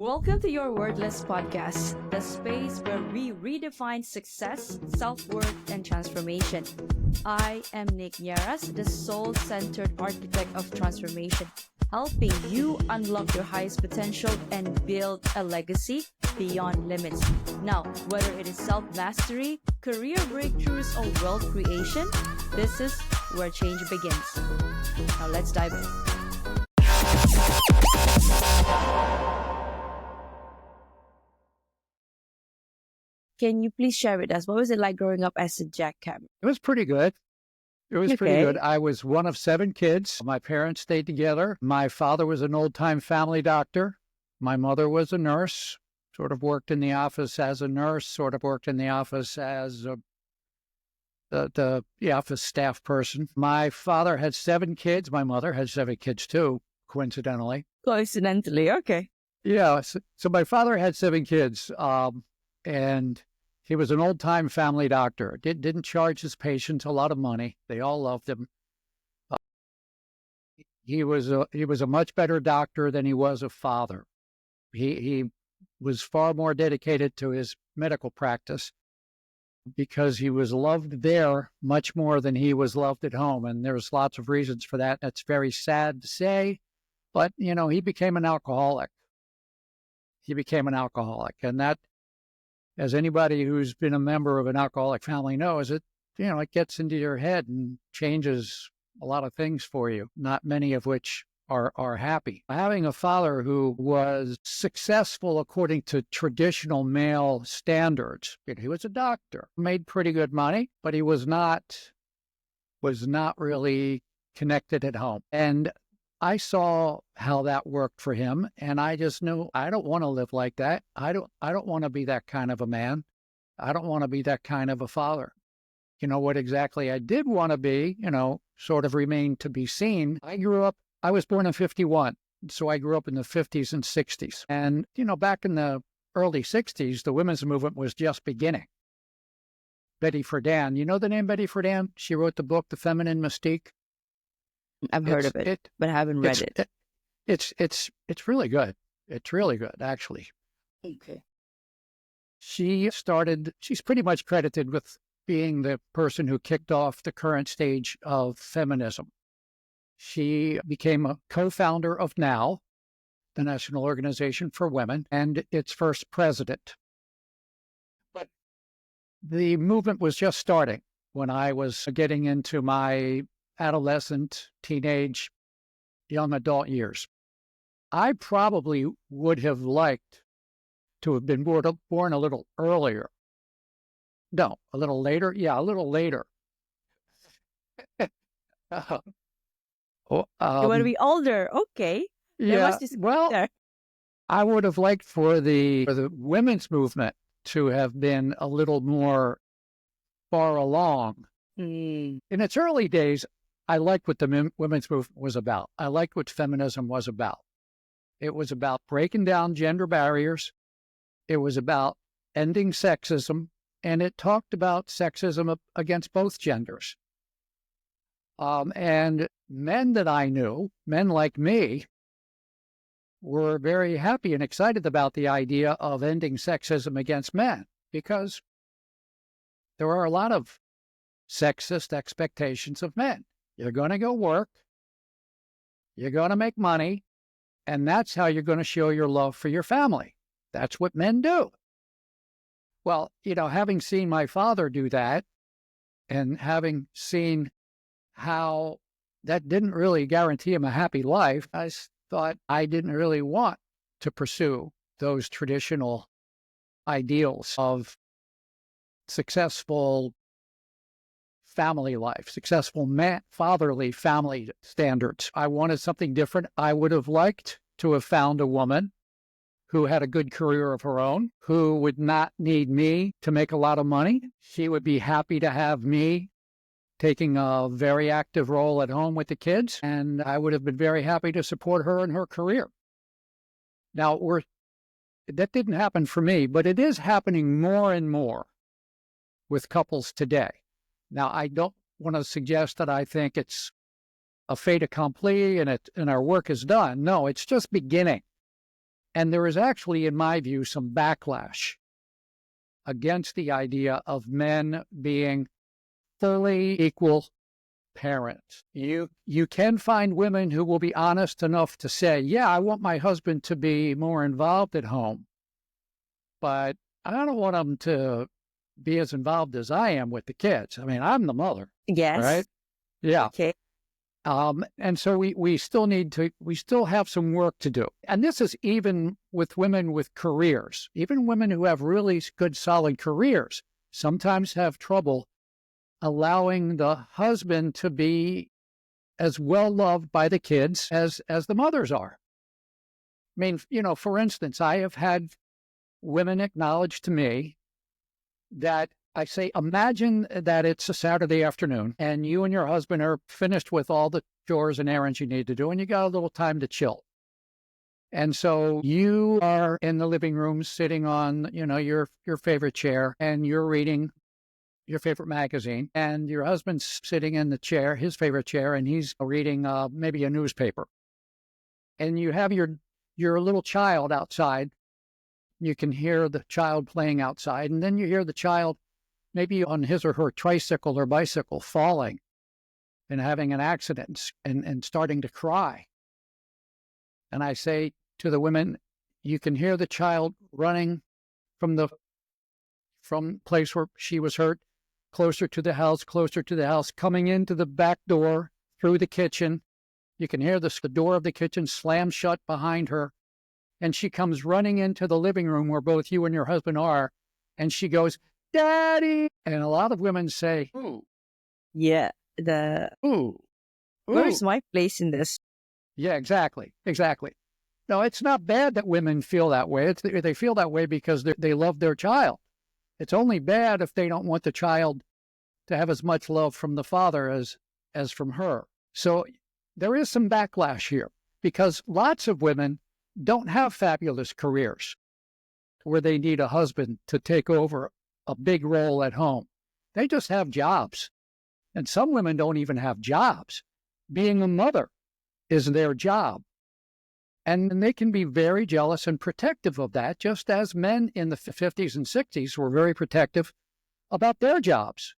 Welcome to Your Wordless podcast, the space where we redefine success, self-worth, and transformation. I am Nierras, the soul-centered architect of transformation, helping you unlock your highest potential and build a legacy beyond limits. Now, whether it is self-mastery, career breakthroughs, or wealth creation, this is where change begins. Now, let's dive in. Can you please share with us, what was it like growing up as a Jack Kammer? It was pretty good. Pretty good. I was one of 7 kids. My parents stayed together. My father was an old-time family doctor. My mother was a nurse, sort of worked in the office as a nurse, sort of worked in the office as the office staff person. My father had 7 kids. My mother had 7 kids too, coincidentally. Coincidentally, okay. Yeah, so my father had 7 kids, and he was an old-time family doctor. Didn't charge his patients a lot of money. They all loved him. He was a much better doctor than he was a father. He was far more dedicated to his medical practice because he was loved there much more than he was loved at home. And there's lots of reasons for that. That's very sad to say, but, he became an alcoholic. And that, as anybody who's been a member of an alcoholic family knows, it gets into your head and changes a lot of things for you, not many of which are happy. Having a father who was successful according to traditional male standards, he was a doctor, made pretty good money, but he was not really connected at home. And I saw how that worked for him, and I just knew I don't want to live like that. I don't want to be that kind of a man. I don't want to be that kind of a father. What exactly I did want to be, sort of remained to be seen. I was born in 1951, so I grew up in the 1950s and 1960s. And, back in the early 1960s, the women's movement was just beginning. Betty Friedan, you know the name Betty Friedan? She wrote the book, The Feminine Mystique. I've heard of it, but I haven't read it. It's really good. It's really good, actually. Okay. She's pretty much credited with being the person who kicked off the current stage of feminism. She became a co-founder of NOW, the National Organization for Women, and its first president. But the movement was just starting when I was getting into my adolescent, teenage, young adult years. I probably would have liked to have been born a little earlier. No, a little later? Yeah, a little later. You want to be older? Okay. Yeah, well, I would have liked for the women's movement to have been a little more far along. In its early days, I liked what the women's movement was about. I liked what feminism was about. It was about breaking down gender barriers. It was about ending sexism, and it talked about sexism against both genders. And men that I knew, men like me, were very happy and excited about the idea of ending sexism against men because there are a lot of sexist expectations of men. You're going to go work, you're going to make money, and that's how you're going to show your love for your family. That's what men do. Well, having seen my father do that and having seen how that didn't really guarantee him a happy life, I thought I didn't really want to pursue those traditional ideals of successful family life, successful fatherly family standards. I wanted something different. I would have liked to have found a woman who had a good career of her own, who would not need me to make a lot of money. She would be happy to have me taking a very active role at home with the kids, and I would have been very happy to support her in her career. Now, that didn't happen for me, but it is happening more and more with couples today. Now, I don't want to suggest that I think it's a fait accompli and our work is done. No, it's just beginning. And there is actually, in my view, some backlash against the idea of men being fully equal parents. You can find women who will be honest enough to say, yeah, I want my husband to be more involved at home, but I don't want him to be as involved as I am with the kids. I mean, I'm the mother. Yes. Right? Yeah. Okay. And so we still have some work to do. And this is even with women with careers. Even women who have really good, solid careers sometimes have trouble allowing the husband to be as well loved by the kids as the mothers are. I mean, for instance, I have had women acknowledge to me that I say, imagine that it's a Saturday afternoon and you and your husband are finished with all the chores and errands you need to do, and you got a little time to chill. And so you are in the living room sitting on, your favorite chair, and you're reading your favorite magazine, and your husband's sitting in the chair, his favorite chair, and he's reading maybe a newspaper. And you have your little child outside. You can hear the child playing outside, and then you hear the child maybe on his or her tricycle or bicycle falling and having an accident and starting to cry. And I say to the women, you can hear the child running from place where she was hurt, closer to the house, coming into the back door through the kitchen. You can hear the door of the kitchen slam shut behind her. And she comes running into the living room where both you and your husband are. And she goes, Daddy. And a lot of women say, ooh. Yeah. Ooh. Where's my place in this? Yeah, exactly. No, it's not bad that women feel that way. They feel that way because they love their child. It's only bad if they don't want the child to have as much love from the father as from her. So there is some backlash here because lots of women don't have fabulous careers where they need a husband to take over a big role at home. They just have jobs. And some women don't even have jobs. Being a mother is their job. And they can be very jealous and protective of that, just as men in the 50s and 60s were very protective about their jobs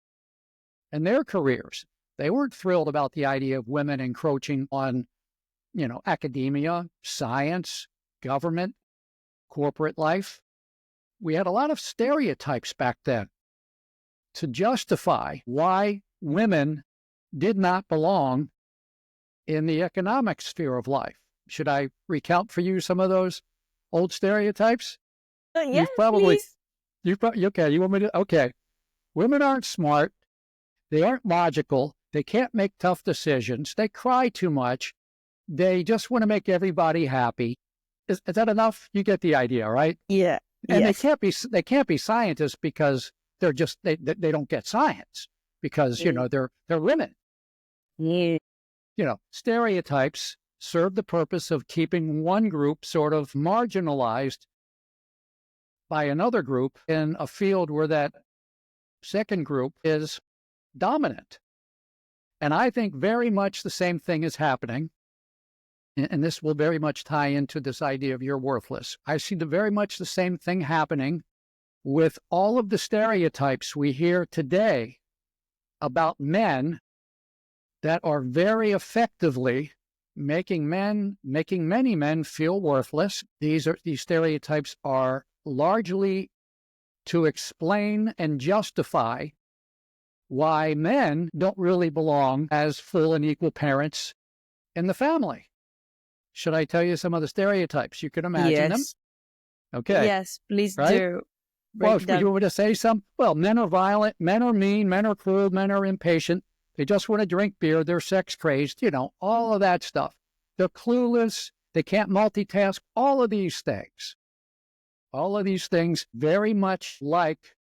and their careers. They weren't thrilled about the idea of women encroaching on, academia, science, government, corporate life. We had a lot of stereotypes back then to justify why women did not belong in the economic sphere of life. Should I recount for you some of those old stereotypes? Yes, please. Okay, you want me to? Okay. Women aren't smart. They aren't logical. They can't make tough decisions. They cry too much. They just want to make everybody happy. Is that enough? You get the idea, right? Yeah. And yes. they can't be scientists because they're just they don't get science because they're women. Yeah. Stereotypes serve the purpose of keeping one group sort of marginalized by another group in a field where that second group is dominant. And I think very much the same thing is happening. And this will very much tie into this idea of you're worthless. I see very much the same thing happening with all of the stereotypes we hear today about men that are very effectively making many men feel worthless. These stereotypes are largely to explain and justify why men don't really belong as full and equal parents in the family. Should I tell you some of the stereotypes? You can imagine them. Okay. Yes, please right? do. Well, you want me to say some? Well, men are violent, men are mean, men are cruel, men are impatient. They just want to drink beer. They're sex crazed, all of that stuff. They're clueless. They can't multitask. All of these things very much like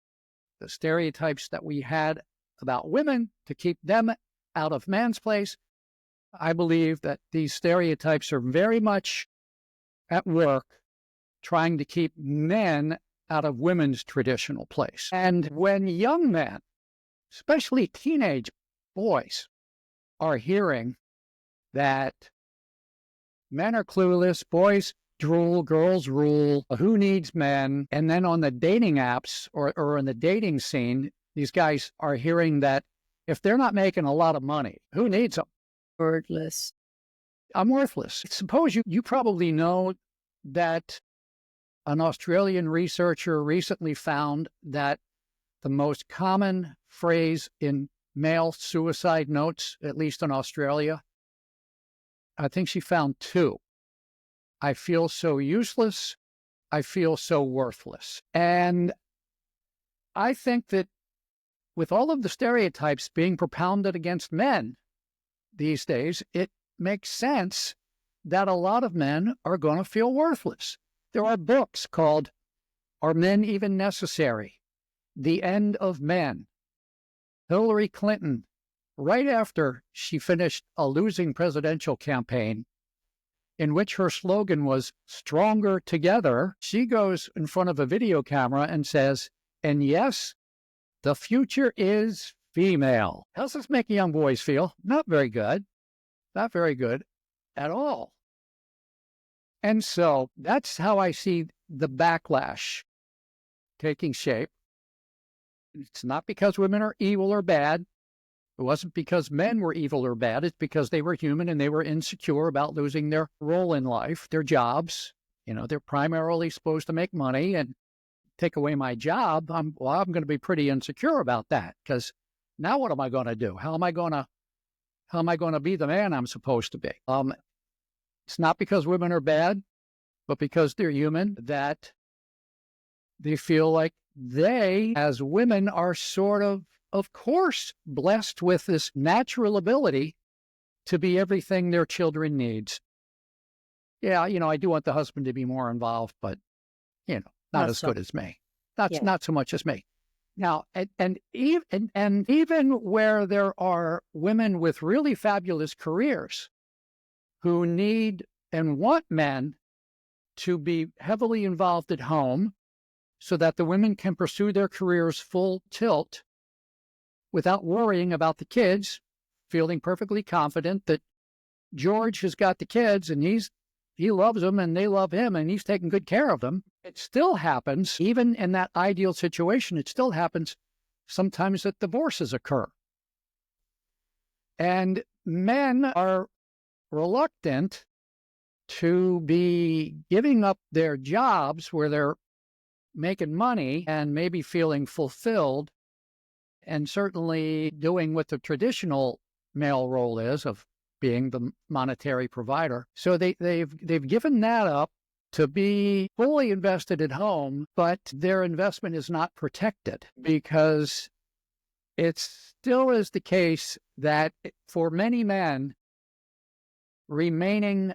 the stereotypes that we had about women to keep them out of man's place. I believe that these stereotypes are very much at work trying to keep men out of women's traditional place. And when young men, especially teenage boys, are hearing that men are clueless, boys drool, girls rule, who needs men? And then on the dating apps or in the dating scene, these guys are hearing that if they're not making a lot of money, who needs them? Wordless. I'm worthless. Suppose you probably know that an Australian researcher recently found that the most common phrase in male suicide notes, at least in Australia, I think she found two. I feel so useless. I feel so worthless. And I think that with all of the stereotypes being propounded against men these days, it makes sense that a lot of men are going to feel worthless. There are books called Are Men Even Necessary? The End of Men. Hillary Clinton, right after she finished a losing presidential campaign, in which her slogan was Stronger Together, she goes in front of a video camera and says, and yes, the future is female. How's this make young boys feel? Not very good. Not very good at all. And so that's how I see the backlash taking shape. It's not because women are evil or bad. It wasn't because men were evil or bad. It's because they were human and they were insecure about losing their role in life, their jobs. You know, they're primarily supposed to make money, and take away my job, I'm going to be pretty insecure about that, because now what am I going to do? How am I going to be the man I'm supposed to be? It's not because women are bad, but because they're human that they feel like they, as women, are sort of course, blessed with this natural ability to be everything their children needs. Yeah, I do want the husband to be more involved, but, not as good as me. Not so much as me. Now, and even where there are women with really fabulous careers who need and want men to be heavily involved at home so that the women can pursue their careers full tilt without worrying about the kids, feeling perfectly confident that George has got the kids and he loves them and they love him and he's taking good care of them. It still happens, even in that ideal situation, it still happens sometimes that divorces occur. And men are reluctant to be giving up their jobs where they're making money and maybe feeling fulfilled and certainly doing what the traditional male role is of being the monetary provider. So they've given that up to be fully invested at home, but their investment is not protected because it still is the case that for many men, remaining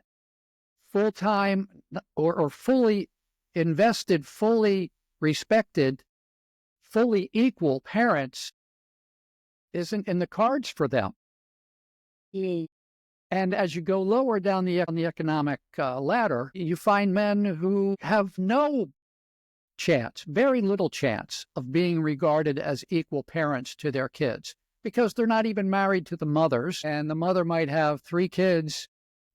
full-time or fully invested, fully respected, fully equal parents isn't in the cards for them. And as you go lower down the economic ladder, you find men who have no chance, very little chance of being regarded as equal parents to their kids because they're not even married to the mothers, and the mother might have 3 kids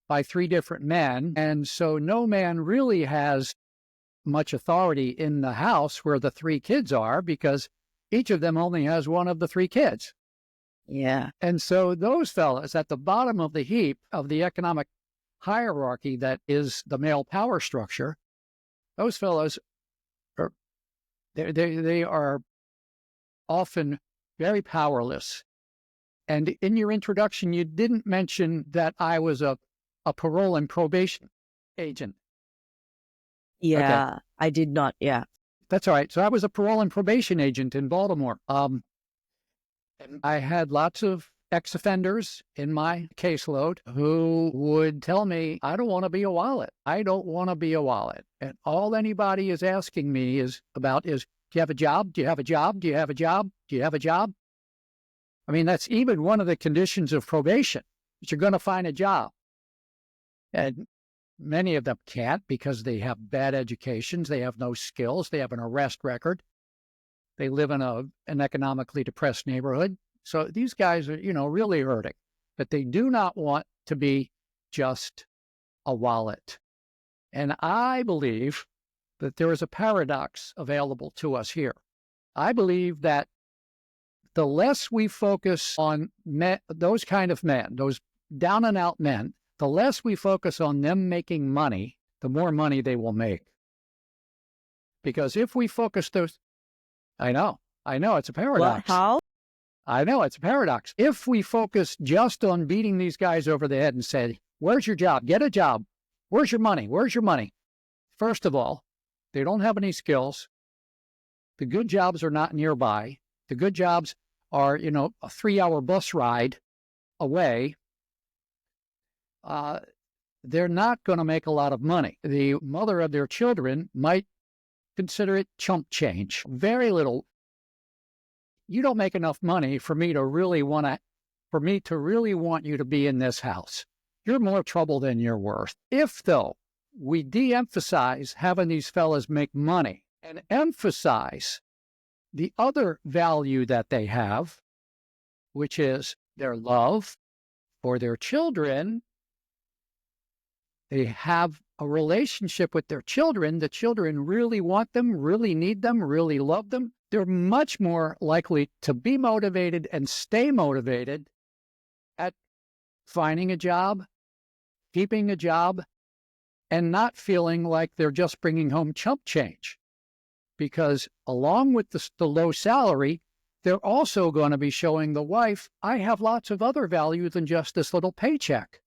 by 3 different men. And so no man really has much authority in the house where the 3 kids are because each of them only has one of the 3 kids. Yeah. And so those fellas at the bottom of the heap of the economic hierarchy that is the male power structure, those fellas are, they are often very powerless. And in your introduction, you didn't mention that I was a parole and probation agent. Yeah, Okay. I did not. Yeah. That's all right. So I was a parole and probation agent in Baltimore. And I had lots of ex-offenders in my caseload who would tell me, I don't want to be a wallet. I don't want to be a wallet. And all anybody is asking me is, do you have a job? Do you have a job? Do you have a job? Do you have a job? I mean, that's even one of the conditions of probation, that you're going to find a job. And many of them can't because they have bad educations. They have no skills. They have an arrest record. They live in an economically depressed neighborhood. So these guys are, really hurting. But they do not want to be just a wallet. And I believe that there is a paradox available to us here. I believe that the less we focus on those kind of men, those down and out men, the less we focus on them making money, the more money they will make. Because if we focus I know, it's a paradox. What? How? I know, it's a paradox. If we focus just on beating these guys over the head and say, where's your job? Get a job. Where's your money? Where's your money? First of all, they don't have any skills. The good jobs are not nearby. The good jobs are, a 3-hour bus ride away. They're not going to make a lot of money. The mother of their children might consider it chump change. Very little. You don't make enough money for me to really want you to be in this house. You're more trouble than you're worth. If, though, we de-emphasize having these fellas make money and emphasize the other value that they have, which is their love for their children, they have a relationship with their children. The children really want them, really need them, really love them. They're much more likely to be motivated and stay motivated at finding a job, keeping a job, and not feeling like they're just bringing home chump change. Because along with the low salary, they're also going to be showing the wife, I have lots of other value than just this little paycheck.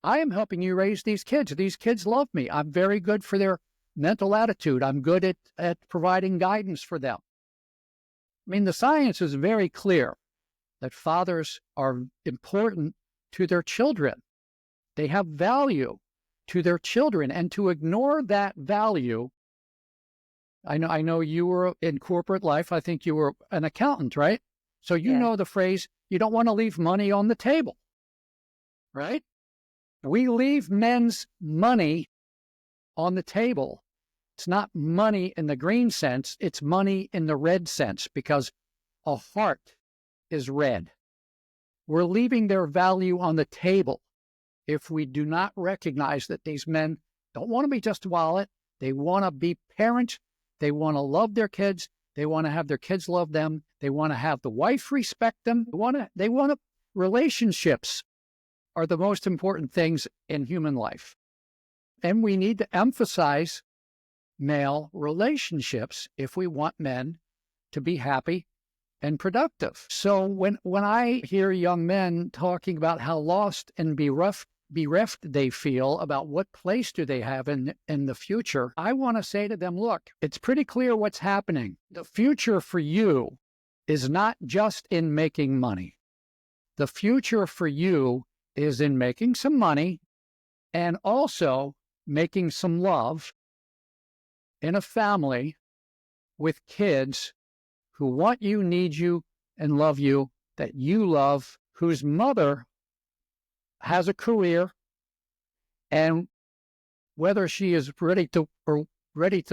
I am helping you raise these kids. These kids love me. I'm very good for their mental attitude. I'm good at providing guidance for them. I mean, the science is very clear that fathers are important to their children. They have value to their children, and to ignore that value. I know you were in corporate life. I think you were an accountant, right? So you know the phrase, you don't want to leave money on the table, right? We leave men's money on the table. It's not money in the green sense. It's money in the red sense, because a heart is red. We're leaving their value on the table if we do not recognize that these men don't want to be just a wallet. They want to be parents. They want to love their kids. They want to have their kids love them. They want to have the wife respect them. They want to relationships are the most important things in human life. And we need to emphasize male relationships if we want men to be happy and productive. So when I hear young men talking about how lost and bereft they feel about what place do they have in the future, I want to say to them, look, it's pretty clear what's happening. The future for you is not just in making money. The future for you is in making some money and also making some love in a family with kids who want you, need you, and love you, that you love, whose mother has a career, and whether she is ready to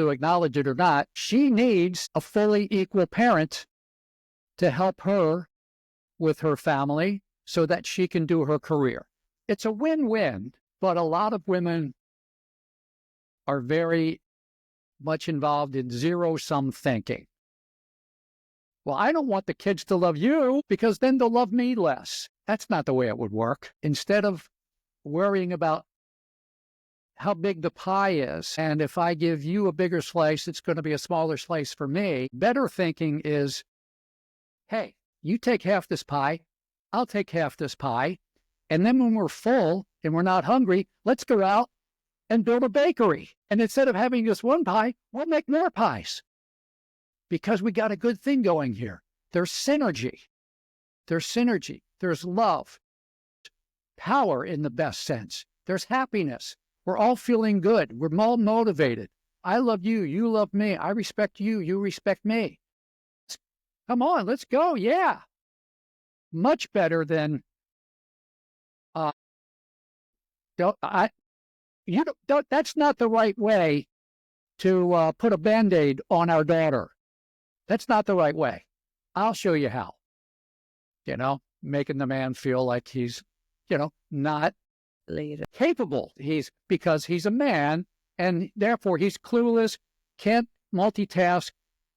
acknowledge it or not, she needs a fully equal parent to help her with her family so that she can do her career. It's a win-win, but a lot of women are very much involved in zero-sum thinking. Well, I don't want the kids to love you because then they'll love me less. That's not the way it would work. Instead of worrying about how big the pie is, and if I give you a bigger slice, it's going to be a smaller slice for me, better thinking is, hey, you take half this pie, I'll take half this pie, and then when we're full and we're not hungry, let's go out and build a bakery. And instead of having just one pie, we'll make more pies. Because we got a good thing going here. There's synergy. There's love. Power in the best sense. There's happiness. We're all feeling good. We're all motivated. I love you. You love me. I respect you. You respect me. Come on, let's go. Yeah. Much better than, that's not the right way to put a Band-Aid on our daughter. That's not the right way. I'll show you how. Making the man feel like he's, not Later. capable. Because he's a man, and therefore he's clueless, can't multitask,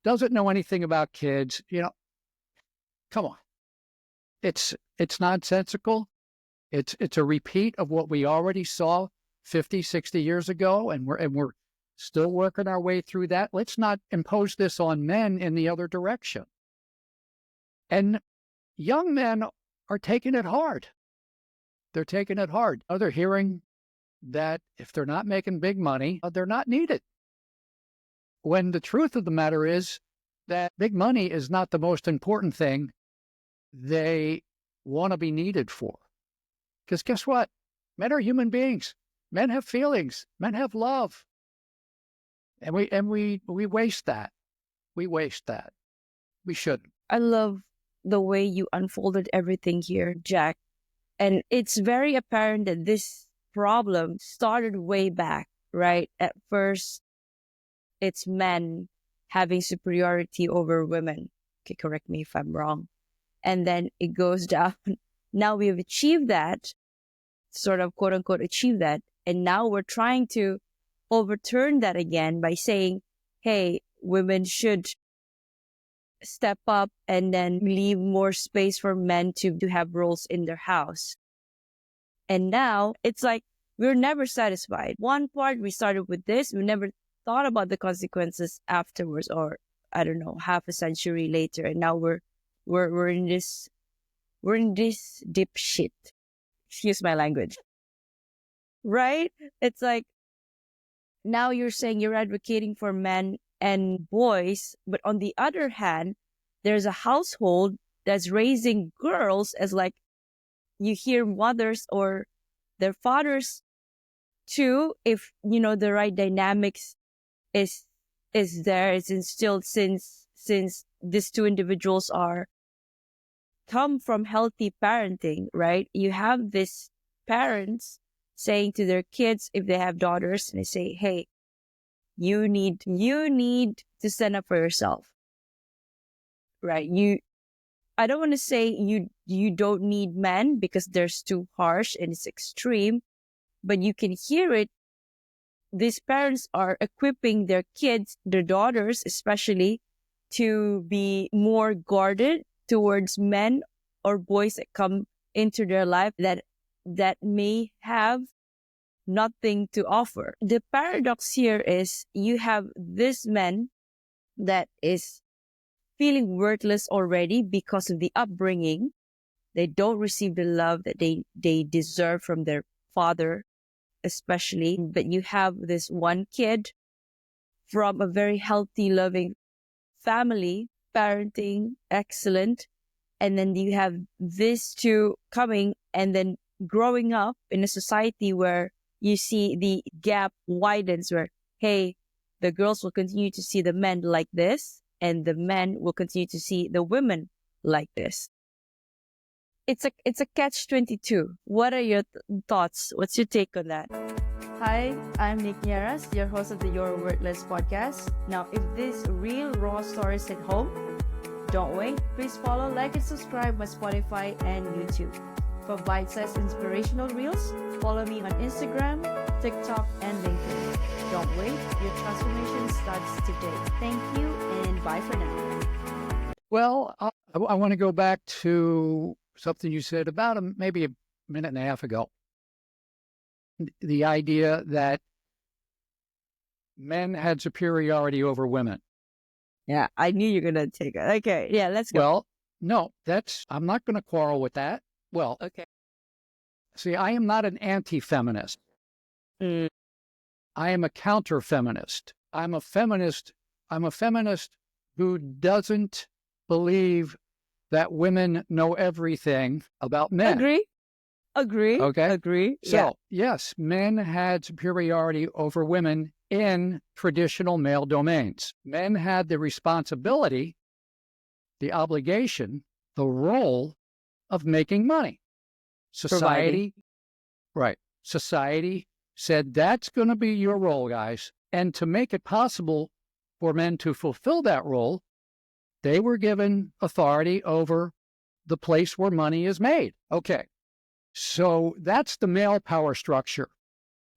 doesn't know anything about kids. Come on. It's nonsensical. It's a repeat of what we already saw 50, 60 years ago, and we're still working our way through that. Let's not impose this on men in the other direction. And young men are taking it hard. They're taking it hard. They're hearing that if they're not making big money, they're not needed. When the truth of the matter is that big money is not the most important thing they want to be needed for. Because guess what? Men are human beings. Men have feelings. Men have love. And we waste that. We waste that. We shouldn't. I love the way you unfolded everything here, Jack. And it's very apparent that this problem started way back, right? At first, it's men having superiority over women. Okay, correct me if I'm wrong. And then it goes down. Now we've achieved that, sort of quote unquote achieved that. And now we're trying to overturn that again by saying, hey, women should step up and then leave more space for men to have roles in their house. And now it's like we're never satisfied. One part, we started with this. We never thought about the consequences afterwards, or I don't know, half a century later. And now we're in this deep shit. Excuse my language. Right? It's like now you're saying you're advocating for men and boys, but on the other hand, there's a household that's raising girls as like you hear mothers or their fathers too, if the right dynamics is there, it's instilled since these two individuals come from healthy parenting, right? You have these parents saying to their kids, if they have daughters, and they say, hey, you need to stand up for yourself, right? I don't want to say you don't need men because they're too harsh and it's extreme, but you can hear it. These parents are equipping their kids, their daughters especially, to be more guarded towards men or boys that come into their life that may have nothing to offer. The paradox here is you have this man that is feeling worthless already because of the upbringing. They don't receive the love that they deserve from their father, especially. But you have this one kid from a very healthy, loving family, parenting, excellent. And then you have these two coming and then growing up in a society where you see the gap widens where, hey, the girls will continue to see the men like this and the men will continue to see the women like this. It's a catch-22. What are your thoughts? What's your take on that? Hi, I'm Nierras, your host of the Youre Wordless podcast. Now, if these real raw stories hit home, don't wait. Please follow, like, and subscribe my Spotify and YouTube. For bite-sized inspirational reels, follow me on Instagram, TikTok, and LinkedIn. Don't wait. Your transformation starts today. Thank you, and bye for now. Well, I want to go back to something you said about maybe a minute and a half ago. The idea that men had superiority over women. Yeah, I knew you were going to take it. Okay, yeah, let's go. Well, no, I'm not going to quarrel with that. Well, okay. See, I am not an anti-feminist. I am a counter-feminist. I'm a feminist who doesn't believe that women know everything about men. Agree. Okay. Agree. So, yes, men had superiority over women in traditional male domains. Men had the responsibility, the obligation, the role of making money. Society said that's going to be your role, guys. And to make it possible for men to fulfill that role, they were given authority over the place where money is made. Okay. So that's the male power structure.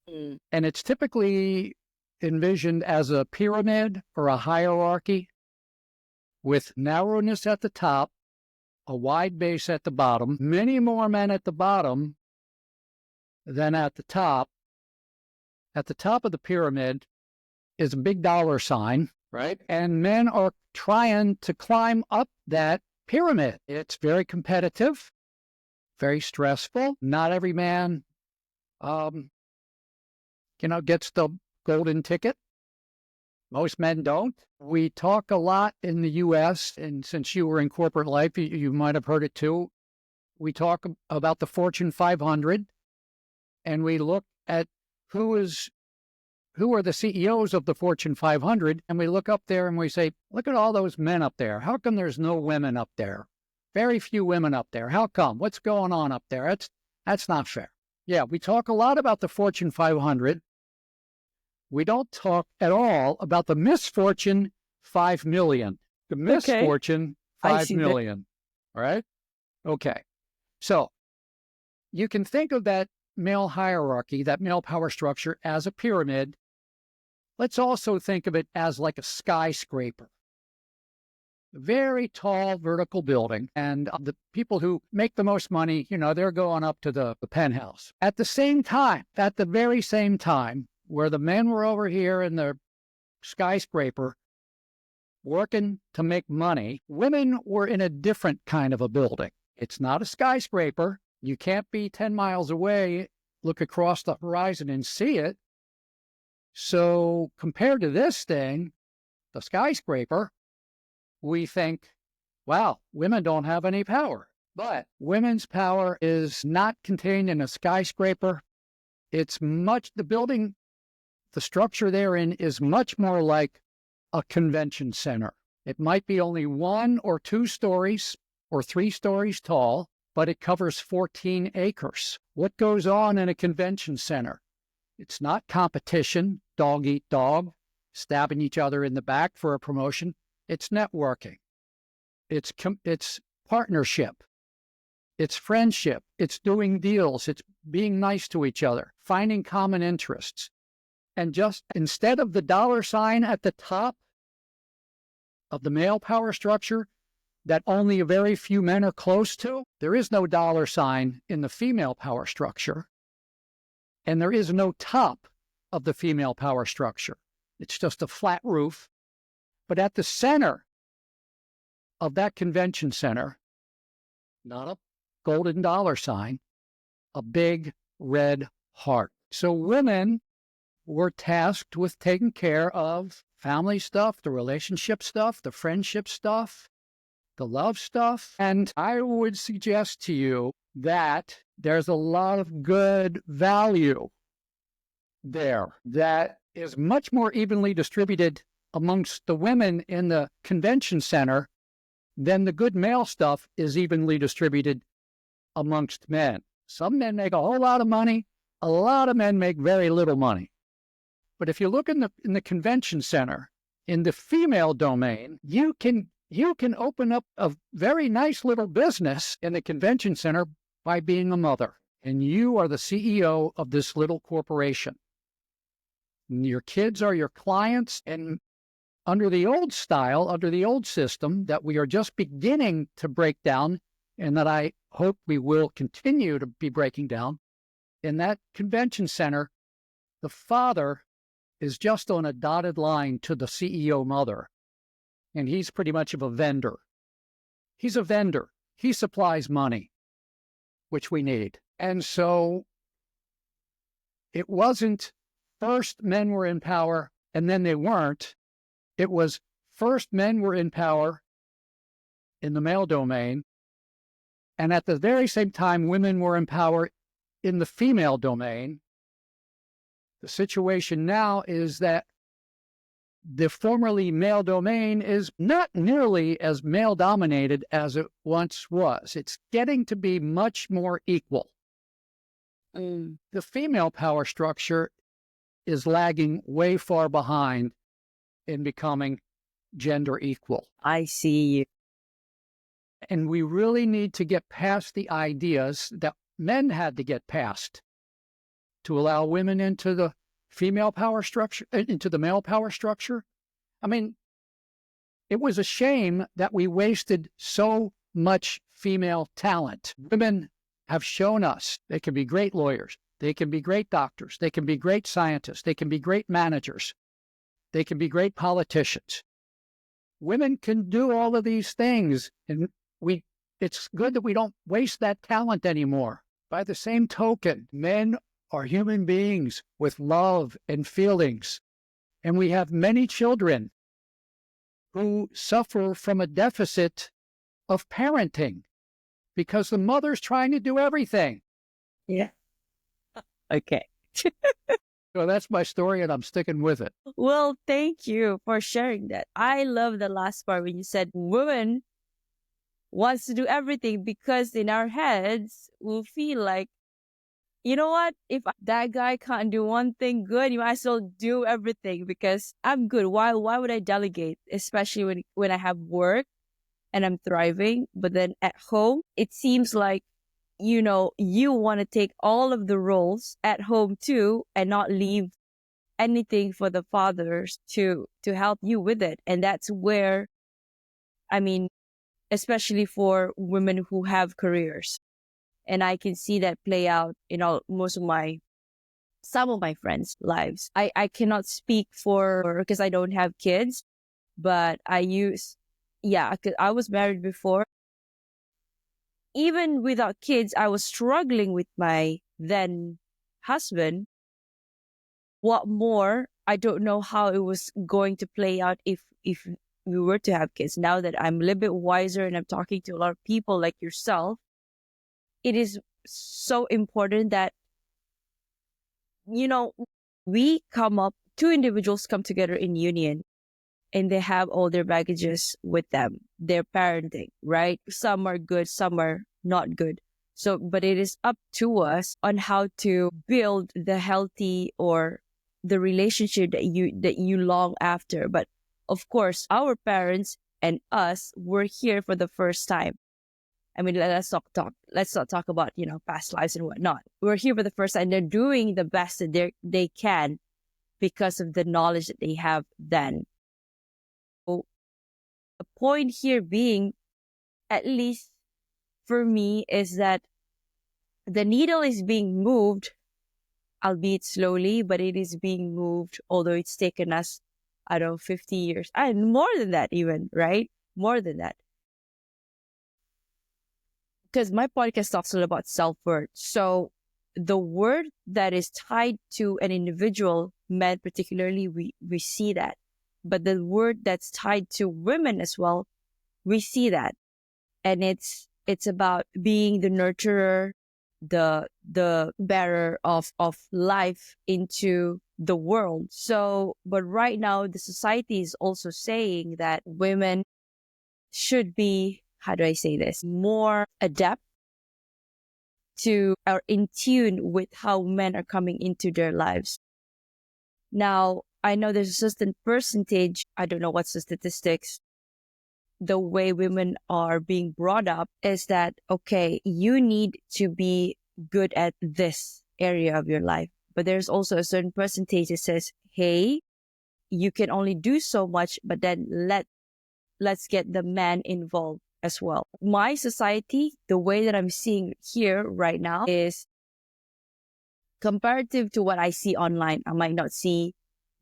Mm. And it's typically envisioned as a pyramid or a hierarchy with narrowness at the top, a wide base at the bottom, many more men at the bottom than at the top. At the top of the pyramid is a big dollar sign, right? And men are trying to climb up that pyramid. It's very competitive, very stressful. Not every man, gets the golden ticket. Most men don't. We talk a lot in the U.S., and since you were in corporate life, you might have heard it too. We talk about the Fortune 500, and we look at who are the CEOs of the Fortune 500, and we look up there and we say, look at all those men up there. How come there's no women up there? Very few women up there. How come? What's going on up there? That's not fair. Yeah, we talk a lot about the Fortune 500. We don't talk at all about the misfortune 5 million. The misfortune 5 million. All right? Okay. So you can think of that male hierarchy, that male power structure as a pyramid. Let's also think of it as like a skyscraper. A very tall vertical building. And the people who make the most money, they're going up to the penthouse. At the very same time, where the men were over here in the skyscraper working to make money, women were in a different kind of a building. It's not a skyscraper. You can't be 10 miles away, look across the horizon and see it. So compared to this thing, the skyscraper, we think, wow, women don't have any power. But women's power is not contained in a skyscraper. The structure therein is much more like a convention center. It might be only 1 or 2 stories or 3 stories tall, but it covers 14 acres. What goes on in a convention center? It's not competition, dog eat dog, stabbing each other in the back for a promotion. It's networking. It's partnership. It's friendship. It's doing deals. It's being nice to each other, finding common interests. And just instead of the dollar sign at the top of the male power structure that only a very few men are close to, there is no dollar sign in the female power structure. And there is no top of the female power structure. It's just a flat roof. But at the center of that convention center, not a golden dollar sign, a big red heart. So women were tasked with taking care of family stuff, the relationship stuff, the friendship stuff, the love stuff. And I would suggest to you that there's a lot of good value there that is much more evenly distributed amongst the women in the convention center than the good male stuff is evenly distributed amongst men. Some men make a whole lot of money. A lot of men make very little money. But if you look in the convention center, in the female domain, you can open up a very nice little business in the convention center by being a mother. And you are the CEO of this little corporation. And your kids are your clients. And under the old style, under the old system that we are just beginning to break down, and that I hope we will continue to be breaking down, in that convention center, the father is just on a dotted line to the CEO mother. And he's pretty much of a vendor. He's a vendor. He supplies money, which we need. And so it wasn't first men were in power and then they weren't. It was first men were in power in the male domain, and at the very same time women were in power in the female domain. The situation now is that the formerly male domain is not nearly as male-dominated as it once was. It's getting to be much more equal. The female power structure is lagging way far behind in becoming gender equal. I see. And we really need to get past the ideas that men had to get passed to allow women into the female power structure, into the male power structure. I mean, it was a shame that we wasted so much female talent. Women have shown us they can be great lawyers, they can be great doctors, they can be great scientists, they can be great managers, they can be great politicians. Women can do all of these things, and it's good that we don't waste that talent anymore. By the same token, men are human beings with love and feelings, and we have many children who suffer from a deficit of parenting because the mother's trying to do everything. Yeah. Okay. So that's my story, and I'm sticking with it. Well, thank you for sharing that. I love the last part when you said women wants to do everything, because in our heads, we'll feel like, you know what? If that guy can't do one thing good, you might as well do everything because I'm good. Why would I delegate? Especially when I have work and I'm thriving. But then at home, it seems like, you want to take all of the roles at home too and not leave anything for the fathers to help you with it. And that's where, especially for women who have careers. And I can see that play out in some of my friends' lives. I cannot speak for, because I don't have kids, but because I was married before. Even without kids, I was struggling with my then husband. What more? I don't know how it was going to play out if we were to have kids. Now that I'm a little bit wiser and I'm talking to a lot of people like yourself, it is so important that, two individuals come together in union and they have all their baggages with them, their parenting, right? Some are good, some are not good. So, but it is up to us on how to build the healthy or the relationship that you long after. But of course, our parents and us were here for the first time. Let's not talk about, past lives and whatnot. We're here for the first time. They're doing the best that they can because of the knowledge that they have then. So the point here being, at least for me, is that the needle is being moved, albeit slowly, but it is being moved, although it's taken us, 50 years, and more than that even, right? More than that. Because my podcast talks all about self-worth. So the word that is tied to an individual, men particularly, we see that. But the word that's tied to women as well, we see that. And it's about being the nurturer, the bearer of life into the world. So, but right now the society is also saying that women should be, how do I say this, more adept to or in tune with how men are coming into their lives. Now, I know there's a certain percentage, I don't know what's the statistics, the way women are being brought up is that, okay, you need to be good at this area of your life. But there's also a certain percentage that says, hey, you can only do so much, but then let's get the man involved as well. My society, the way that I'm seeing here right now is comparative to what I see online. I might not see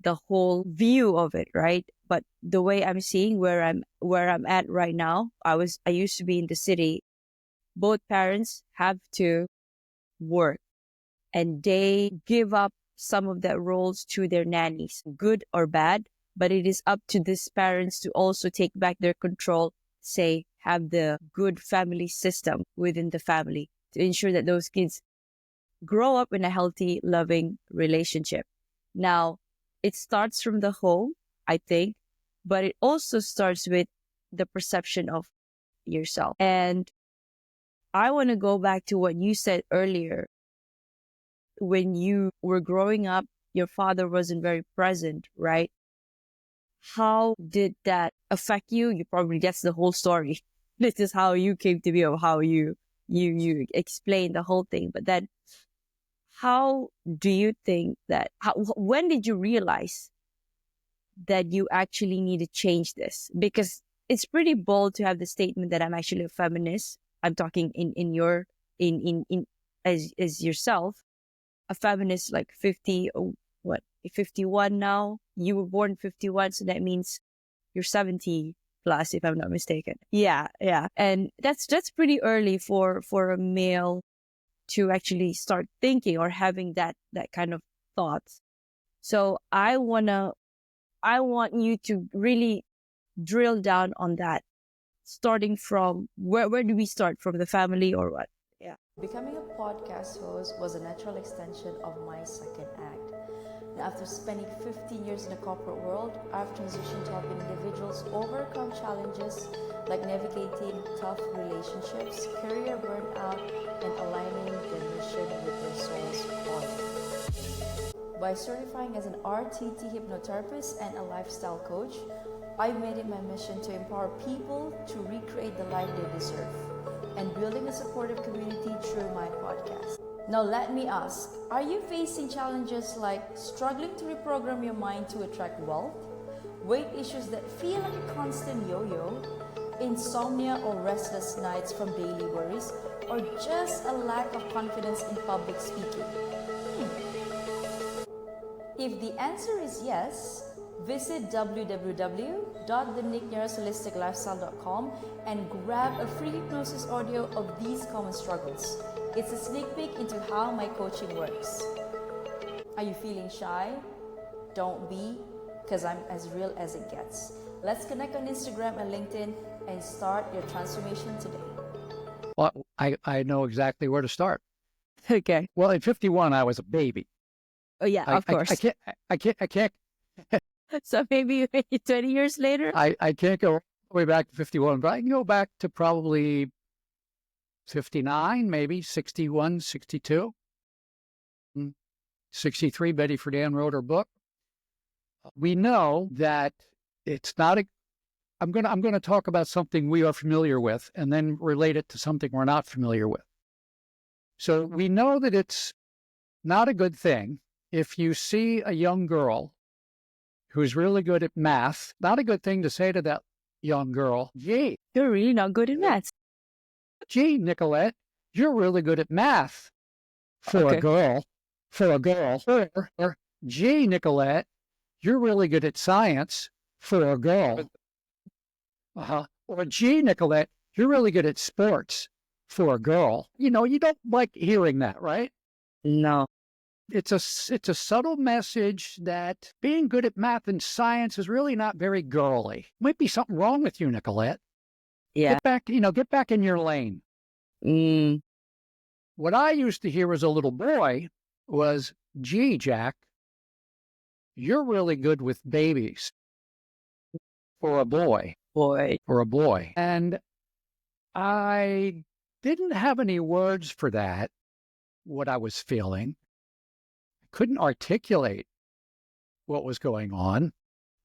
the whole view of it, right? But the way I'm seeing where I'm at right now, I used to be in the city. Both parents have to work and they give up some of their roles to their nannies, good or bad, but it is up to these parents to also take back their control, say, have the good family system within the family to ensure that those kids grow up in a healthy, loving relationship. Now, it starts from the home, I think, but it also starts with the perception of yourself. And I want to go back to what you said earlier. When you were growing up, your father wasn't very present, right? How did that affect you? You probably, that's the whole story. This is how you came to be, or how you you explained the whole thing, but then how do you think that, when did you realize that you actually need to change this? Because it's pretty bold to have the statement that I'm actually a feminist. I'm talking in your in as yourself, a feminist, like 50 or what, 51 now. You were born 51, so that means you're 70 plus, if I'm not mistaken. Yeah. And that's pretty early for a male to actually start thinking or having that kind of thoughts. So I want you to really drill down on that, starting from where do we start, from the family or what? Yeah. Becoming a podcast host was a natural extension of my second act. And after spending 15 years in the corporate world, I've transitioned to helping individuals overcome challenges like navigating tough relationships, career burnout, and aligning their mission with their soul's calling. By certifying as an RTT hypnotherapist and a lifestyle coach, I've made it my mission to empower people to recreate the life they deserve, and building a supportive community through my podcast. Now let me ask, are you facing challenges like struggling to reprogram your mind to attract wealth, weight issues that feel like a constant yo-yo, insomnia or restless nights from daily worries, or just a lack of confidence in public speaking? If the answer is yes, visit www.thenicknierrasholisticlifestyle.com and grab a free hypnosis audio of these common struggles. It's a sneak peek into how my coaching works. Are you feeling shy? Don't be, because I'm as real as it gets. Let's connect on Instagram and LinkedIn and start your transformation today. Well, I know exactly where to start. Okay. Well, at 51, I was a baby. Oh yeah, of course. I can't. So maybe 20 years later? I can't go all the way back to 51, but I can go back to probably 59, maybe 61, 62. 63, Betty Friedan wrote her book. We know that it's not a, I'm going to talk about something we are familiar with and then relate it to something we're not familiar with. So we know that it's not a good thing if you see a young girl who's really good at math. Not a good thing to say to that young girl, gee, You're really not good at math. Gee, Nicolette, you're really good at math for a girl. Or, gee, Nicolette, you're really good at science for a girl. Or, gee, Nicolette, you're really good at sports for a girl. You know, you don't like hearing that, right? No. It's a subtle message that being good at math and science is really not very girly. Might be something wrong with you, Nicolette. Yeah. Get back in your lane. What I used to hear as a little boy was, gee, Jack, you're really good with babies for a boy. And I didn't have any words for that, what I was feeling. I couldn't articulate what was going on.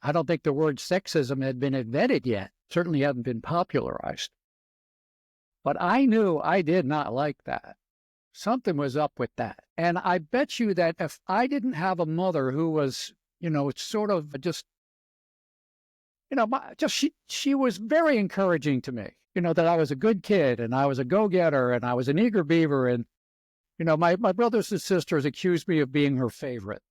I don't think the word sexism had been invented yet. Certainly hadn't been popularized. But I knew I did not like that. Something was up with that. And I bet you that if I didn't have a mother who was, it's sort of just, she was very encouraging to me, that I was a good kid and I was a go-getter and I was an eager beaver. And, my brothers and sisters accused me of being her favorite.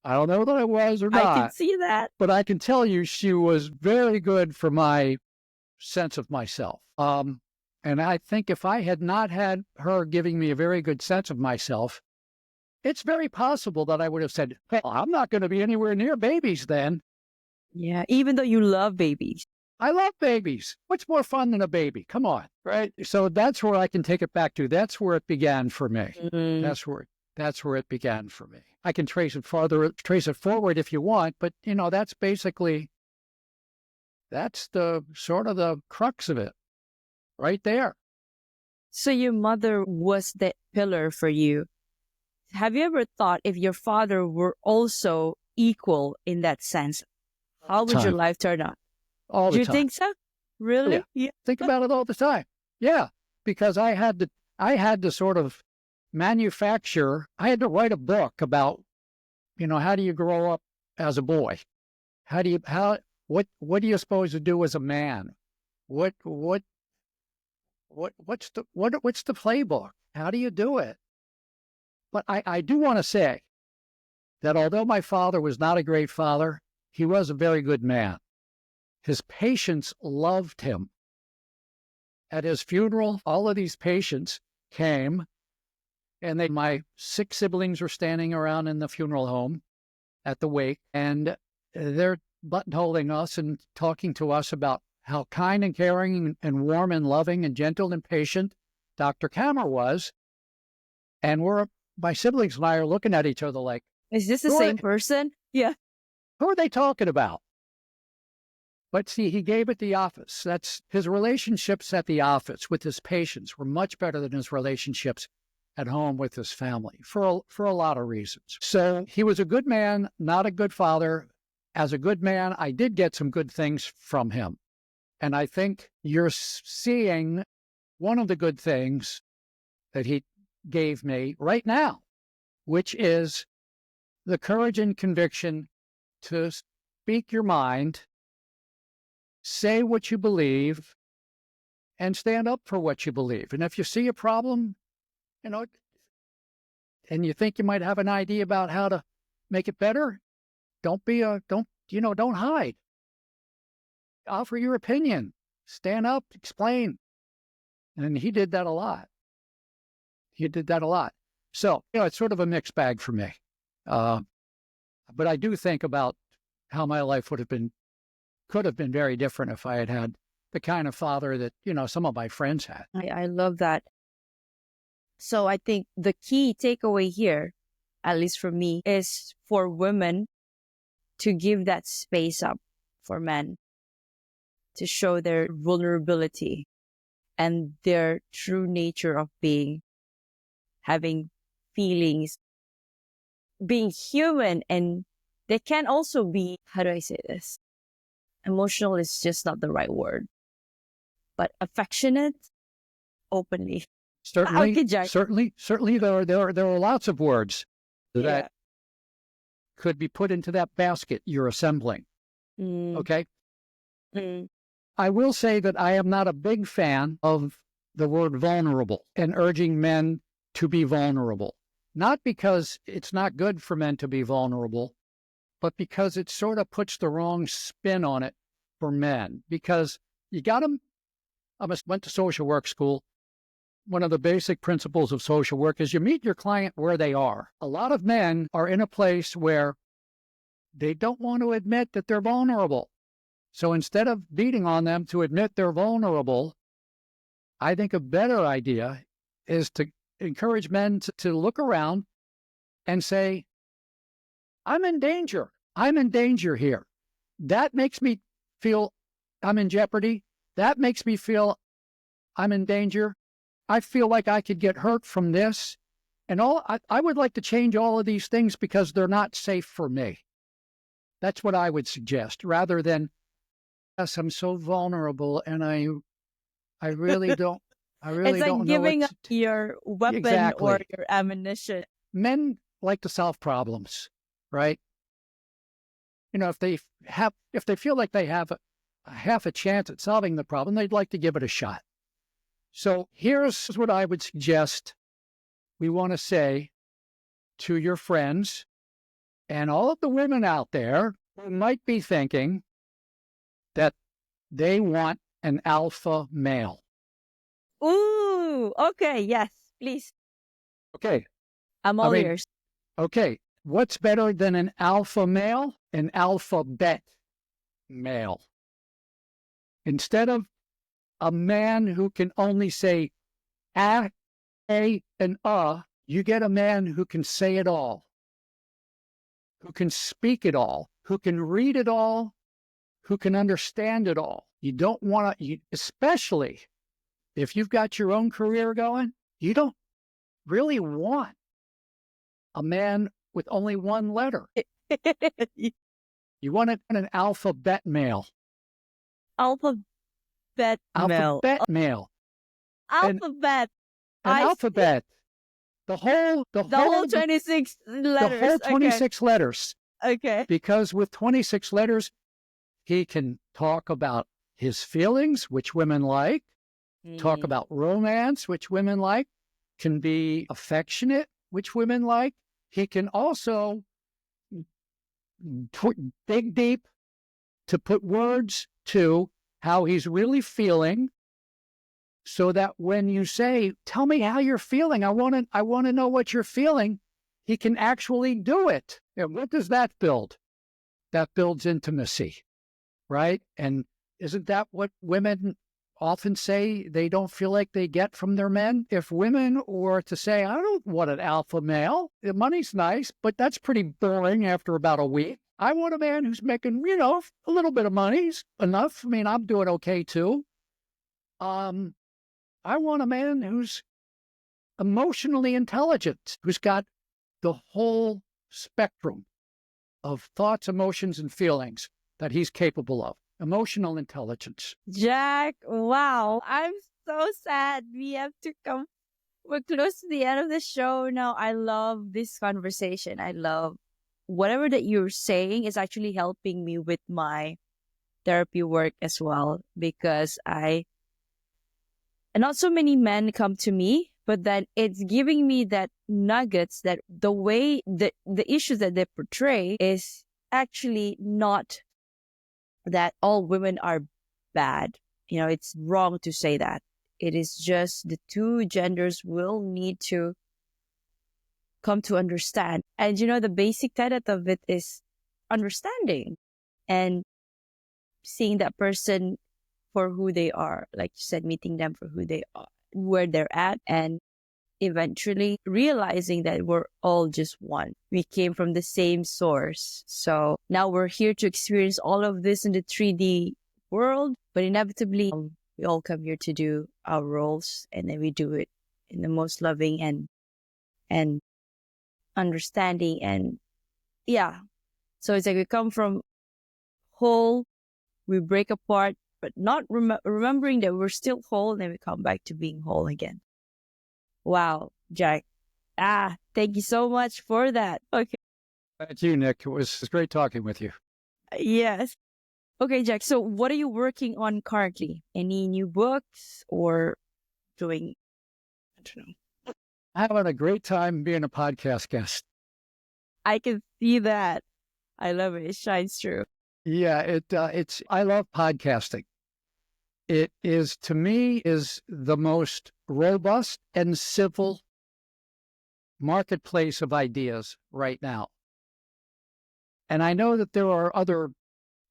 I don't know that I was or not. I can see that. But I can tell you she was very good for my sense of myself. And I think if I had not had her giving me a very good sense of myself, it's very possible that I would have said, well, I'm not going to be anywhere near babies then. Yeah, even though you love babies. I love babies. What's more fun than a baby? Come on, right? So that's where I can take it back to. That's where it began for me. That's where it began for me. I can trace it forward if you want, but that's the sort of the crux of it right there. So your mother was the pillar for you. Have you ever thought if your father were also equal in that sense, how would your life turn out? All the time. Do you think so? Really? Yeah. Think about it all the time. Yeah, because I had to sort of manufacture. I had to write a book about, how do you grow up as a boy? What are you supposed to do as a man? What's the playbook? How do you do it? But I do want to say that although my father was not a great father, he was a very good man. His patients loved him. At his funeral, all of these patients came, and my 6 siblings were standing around in the funeral home at the wake, and they're buttonholing us and talking to us about how kind and caring and warm and loving and gentle and patient Dr. Kammer was. And my siblings and I are looking at each other like, is this the same person? Yeah. Who are they talking about? But see, he gave at the office. That's his relationships at the office with his patients were much better than his relationships at home with his family for a lot of reasons. So he was a good man, not a good father. As a good man, I did get some good things from him. And I think you're seeing one of the good things that he gave me right now, which is the courage and conviction to speak your mind, say what you believe, and stand up for what you believe. And if you see a problem, and you think you might have an idea about how to make it better, don't hide. Offer your opinion. Stand up, explain. And he did that a lot. So, it's sort of a mixed bag for me. But I do think about how my life could have been very different if I had had the kind of father that, some of my friends had. I love that. So I think the key takeaway here, at least for me, is for women to give that space up for men to show their vulnerability and their true nature of having feelings, being human. And they can also be, how do I say this? Emotional is just not the right word, but affectionate, openly. Certainly, there are lots of words that could be put into that basket you're assembling. Okay? I will say that I am not a big fan of the word vulnerable and urging men to be vulnerable. Not because it's not good for men to be vulnerable, but because it sort of puts the wrong spin on it for men. Because you got them. I went to social work school. One of the basic principles of social work is you meet your client where they are. A lot of men are in a place where they don't want to admit that they're vulnerable. So instead of beating on them to admit they're vulnerable, I think a better idea is to encourage men to look around and say, I'm in danger. I'm in danger here. That makes me feel I'm in jeopardy. That makes me feel I'm in danger. I feel like I could get hurt from this. And I would like to change all of these things because they're not safe for me. That's what I would suggest, rather than, yes, I'm so vulnerable and I really don't, it's like don't know giving up your weapon or your ammunition. Men like to solve problems, right? If they feel like they have a half a chance at solving the problem, they'd like to give it a shot. So here's what I would suggest we want to say to your friends and all of the women out there who might be thinking that they want an alpha male. Ooh, okay, yes, please. Okay. I'm all ears. Okay, what's better than an alpha male? An alphabet male. Instead of a man who can only say a, and you get a man who can say it all, who can speak it all, who can read it all, who can understand it all. You don't want to, especially if you've got your own career going, you don't really want a man with only one letter. You want an alphabet male. Alphabet male. Male. alphabet. An alphabet. The whole 26 letters. The whole 26 letters. Okay. Because with 26 letters, he can talk about his feelings, which women like, talk about romance, which women like, can be affectionate, which women like. He can also dig deep to put words to how he's really feeling, so that when you say, tell me how you're feeling, I want to know what you're feeling, he can actually do it. And what does that build? That builds intimacy, right? And isn't that what women often say they don't feel like they get from their men? If women were to say, I don't want an alpha male, the money's nice, but that's pretty boring after about a week. I want a man who's making, a little bit of money's enough. I mean, I'm doing okay too. I want a man who's emotionally intelligent, who's got the whole spectrum of thoughts, emotions, and feelings that he's capable of. Emotional intelligence. Jack, wow. I'm so sad. We have to come. We're close to the end of the show now. I love this conversation. I love whatever that you're saying is actually helping me with my therapy work as well, because not so many men come to me, but then it's giving me that nuggets that the way the issues that they portray is actually not that all women are bad. It's wrong to say that. It is just the two genders will need to come to understand. And the basic tenet of it is understanding and seeing that person for who they are. Like you said, meeting them for who they are, where they're at, and eventually realizing that we're all just one. We came from the same source. So now we're here to experience all of this in the 3D world, but inevitably we all come here to do our roles, and then we do it in the most loving and understanding. And yeah, so it's like we come from whole, we break apart, but not remembering that we're still whole, and then we come back to being whole again. Wow, Jack. Thank you so much for that. Okay. Thank you, Nick. It was great talking with you. Yes. Okay, Jack. So what are you working on currently? Any new books or doing, I don't know. Having a great time being a podcast guest. I can see that. I love it. It shines through. Yeah, I love podcasting. It is, to me, is the most robust and civil marketplace of ideas right now. And I know that there are other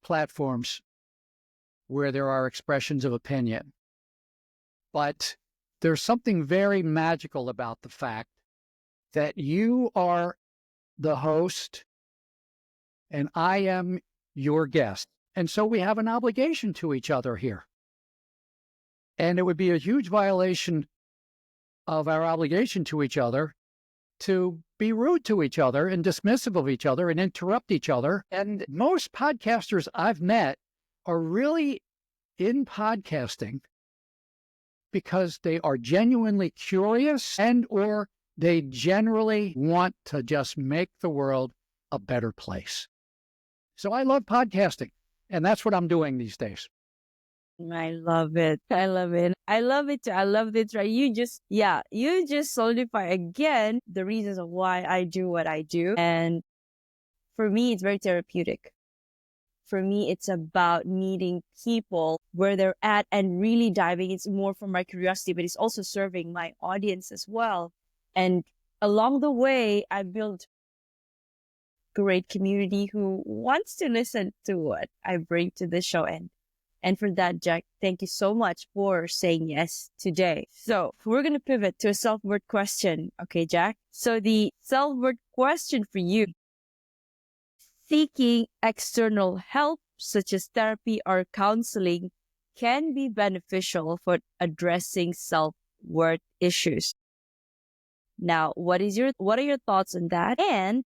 platforms where there are expressions of opinion, but there's something very magical about the fact that you are the host and I am your guest. And so we have an obligation to each other here. And it would be a huge violation of our obligation to each other to be rude to each other and dismissive of each other and interrupt each other. And most podcasters I've met are really in podcasting because they are genuinely curious and or they generally want to just make the world a better place. So I love podcasting, and that's what I'm doing these days. I love it. I love it. I love it too. I love it. Right. You just solidify again the reasons of why I do what I do. And for me, it's very therapeutic. For me, it's about meeting people where they're at and really diving. It's more from my curiosity, but it's also serving my audience as well. And along the way, I built a great community who wants to listen to what I bring to the show. And for that, Jack, thank you so much for saying yes today. So we're going to pivot to a self-worth question. Okay, Jack? So the self-worth question for you: seeking external help, such as therapy or counseling, can be beneficial for addressing self-worth issues. Now, what are your thoughts on that? And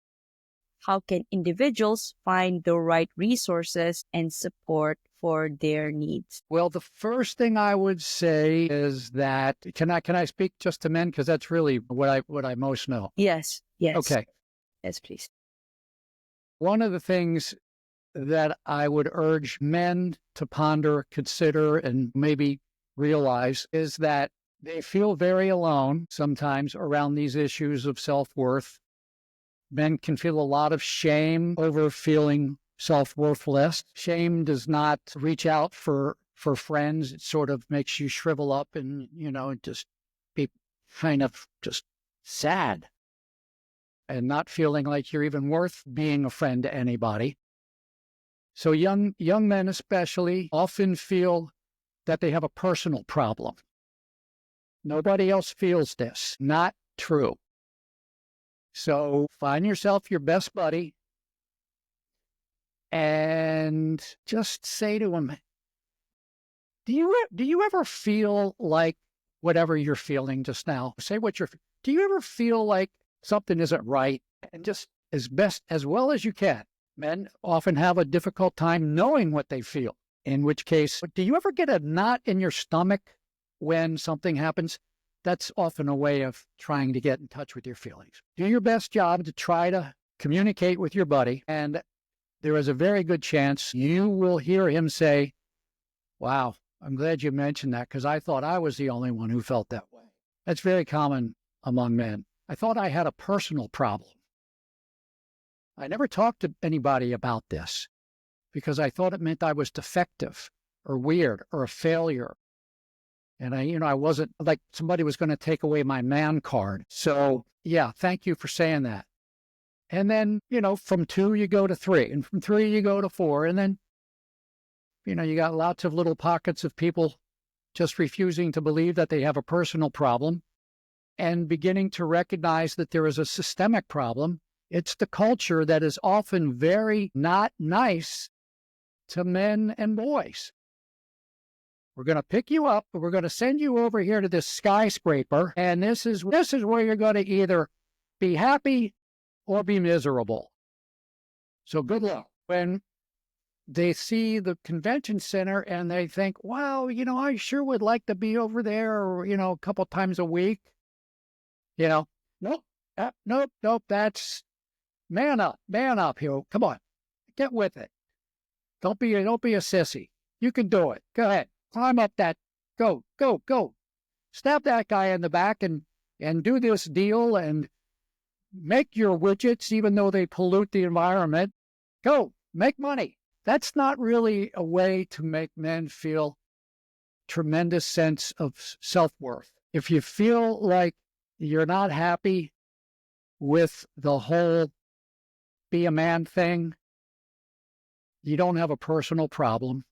how can individuals find the right resources and support for their needs? Well, the first thing I would say is that can I speak just to men, because that's really what I most know. Yes. Okay. Yes, please. One of the things that I would urge men to ponder, consider, and maybe realize is that they feel very alone sometimes around these issues of self-worth. Men can feel a lot of shame over feeling self-worthless. Shame does not reach out for friends. It sort of makes you shrivel up and, just be kind of just sad and not feeling like you're even worth being a friend to anybody. So young men especially often feel that they have a personal problem. Nobody else feels this. Not true. So find yourself your best buddy and just say to him, do you ever feel like whatever you're feeling just now? Do you ever feel like something isn't right? And just as well as you can. Men often have a difficult time knowing what they feel, in which case, do you ever get a knot in your stomach when something happens? That's often a way of trying to get in touch with your feelings. Do your best job to try to communicate with your buddy, and there is a very good chance you will hear him say, wow, I'm glad you mentioned that because I thought I was the only one who felt that way. That's very common among men. I thought I had a personal problem. I never talked to anybody about this because I thought it meant I was defective or weird or a failure. And I wasn't like somebody was going to take away my man card. So yeah, thank you for saying that. And then, from 2, you go to 3, and from 3, you go to 4. And then, you got lots of little pockets of people just refusing to believe that they have a personal problem and beginning to recognize that there is a systemic problem. It's the culture that is often very not nice to men and boys. We're going to pick you up, and we're going to send you over here to this skyscraper, and this is where you're going to either be happy or be miserable. So good luck. When they see the convention center and they think, wow, I sure would like to be over there, a couple times a week. Nope, that's man up here. Come on, get with it. Don't be a sissy. You can do it. Go ahead. Climb up that. Go. Stab that guy in the back and do this deal and make your widgets, even though they pollute the environment. Go, make money. That's not really a way to make men feel tremendous sense of self-worth. If you feel like you're not happy with the whole be a man thing, you don't have a personal problem.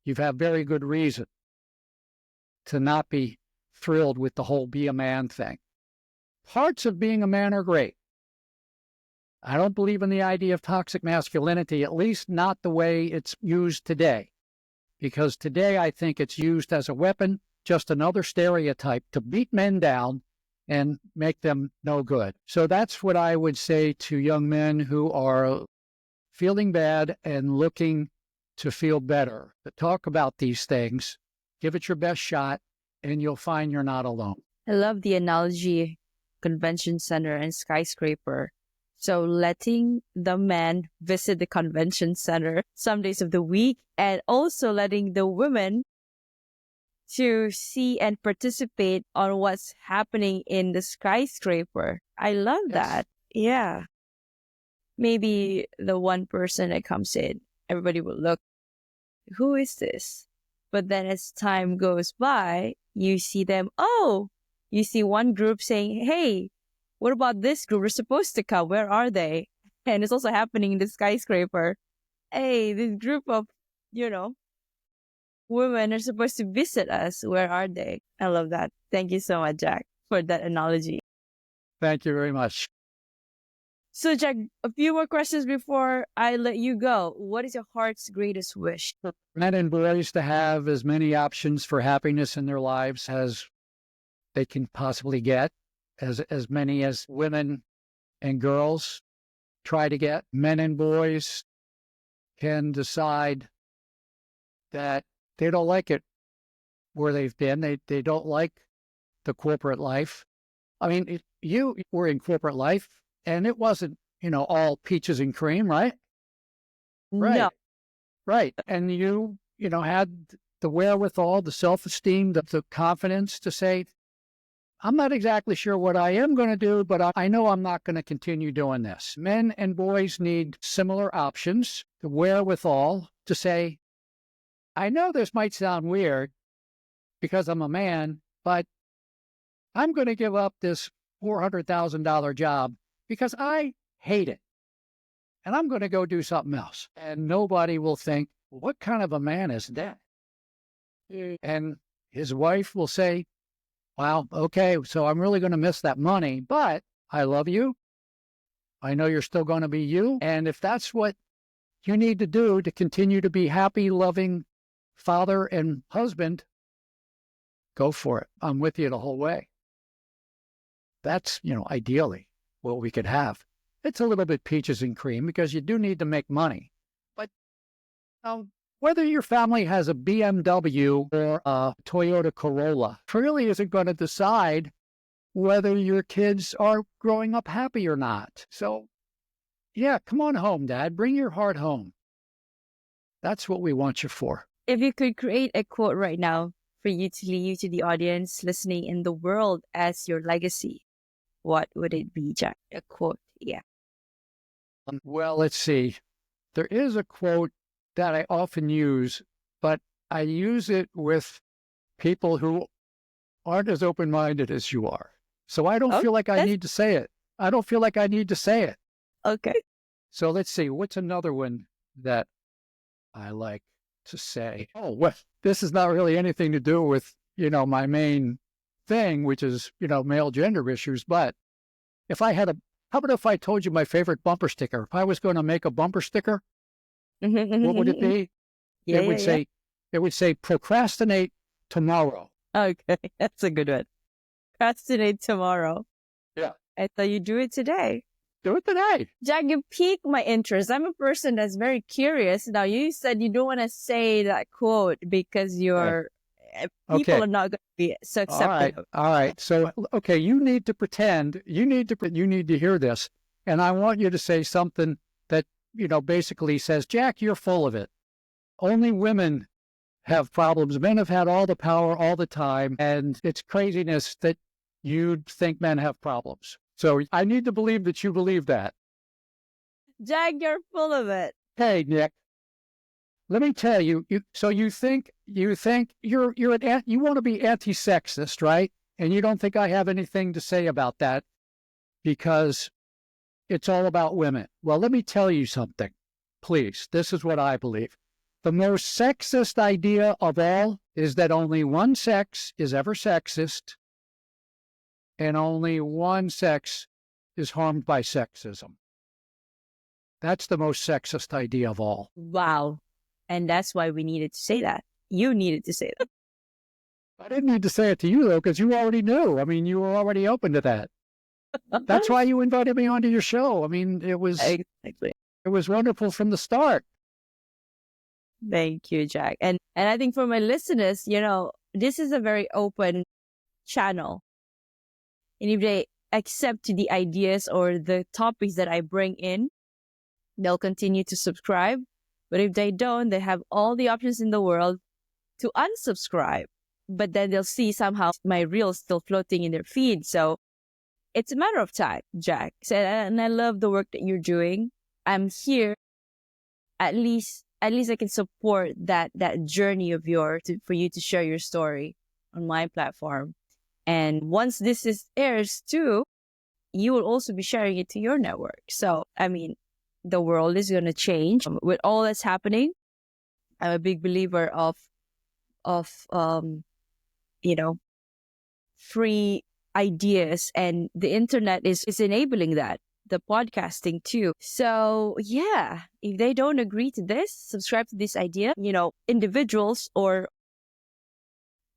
You've had very good reason to not be thrilled with the whole be a man thing. Parts of being a man are great. I don't believe in the idea of toxic masculinity, at least not the way it's used today. Because today I think it's used as a weapon, just another stereotype to beat men down and make them no good. So that's what I would say to young men who are feeling bad and looking to feel better. But talk about these things, give it your best shot, and you'll find you're not alone. I love the analogy, convention center and skyscraper. So letting the men visit the convention center some days of the week, and also letting the women to see and participate on what's happening in the skyscraper. I love that. Yeah. Maybe the one person that comes in, everybody will look, who is this? But then as time goes by, you see them, you see one group saying, hey, what about this group? We're supposed to come. Where are they? And it's also happening in the skyscraper. Hey, this group of, women are supposed to visit us. Where are they? I love that. Thank you so much, Jack, for that analogy. Thank you very much. So, Jack, a few more questions before I let you go. What is your heart's greatest wish? Men and boys to have as many options for happiness in their lives as they can possibly get, as many as women and girls try to get. Men and boys can decide that they don't like it where they've been. They don't like the corporate life. I mean, you were in corporate life, and it wasn't, all peaches and cream, right? No. Right. And you had the wherewithal, the self-esteem, the confidence to say, I'm not exactly sure what I am going to do, but I know I'm not going to continue doing this. Men and boys need similar options, the wherewithal to say, I know this might sound weird because I'm a man, but I'm going to give up this $400,000 job because I hate it. And I'm going to go do something else. And nobody will think, what kind of a man is that? And his wife will say, wow, okay, so I'm really going to miss that money, but I love you. I know you're still going to be you. And if that's what you need to do to continue to be happy, loving father and husband, go for it. I'm with you the whole way. That's, ideally what we could have. It's a little bit peaches and cream because you do need to make money. But whether your family has a BMW or a Toyota Corolla really isn't going to decide whether your kids are growing up happy or not. So, yeah, come on home, Dad. Bring your heart home. That's what we want you for. If you could create a quote right now for you to leave to the audience listening in the world as your legacy, what would it be, Jack? A quote, yeah. Well, let's see. There is a quote that I often use, but I use it with people who aren't as open-minded as you are. So I don't feel like I need to say it. I don't feel like I need to say it. Okay. So let's see. What's another one that I like to say? Oh, well, this is not really anything to do with, my main thing, which is, male gender issues. But if I had how about if I told you my favorite bumper sticker? If I was going to make a bumper sticker, what would it be? It would say procrastinate tomorrow. Okay, that's a good one. Procrastinate tomorrow. Yeah. I thought you do it today. Do it today. Jack, you piqued my interest. I'm a person that's very curious. Now, you said you don't want to say that quote because people are not going to be so accepting. All right. So, okay, you need to pretend, you need to hear this. And I want you to say something that, basically says, Jack, you're full of it. Only women have problems. Men have had all the power all the time. And it's craziness that you think men have problems. So I need to believe that you believe that. Jack, you're full of it. Hey, Nick, let me tell you, you think you want to be anti-sexist, right? And you don't think I have anything to say about that because it's all about women. Well, let me tell you something, please. This is what I believe. The most sexist idea of all is that only one sex is ever sexist and only one sex is harmed by sexism. That's the most sexist idea of all. Wow. And that's why we needed to say that. You needed to say that. I didn't need to say it to you, though, because you already knew. I mean, you were already open to that. That's why you invited me onto your show. I mean, it was wonderful from the start. Thank you, Jack. And I think for my listeners, this is a very open channel. And if they accept the ideas or the topics that I bring in, they'll continue to subscribe. But if they don't, they have all the options in the world to unsubscribe. But then they'll see somehow my reels still floating in their feed. So it's a matter of time, Jack. And I love the work that you're doing. I'm here. At least I can support that journey of yours for you to share your story on my platform. And once this airs too, you will also be sharing it to your network. So, I mean, the world is going to change with all that's happening. I'm a big believer of free ideas, and the internet is enabling that. The podcasting too. So yeah, if they don't agree to this, subscribe to this idea. Individuals or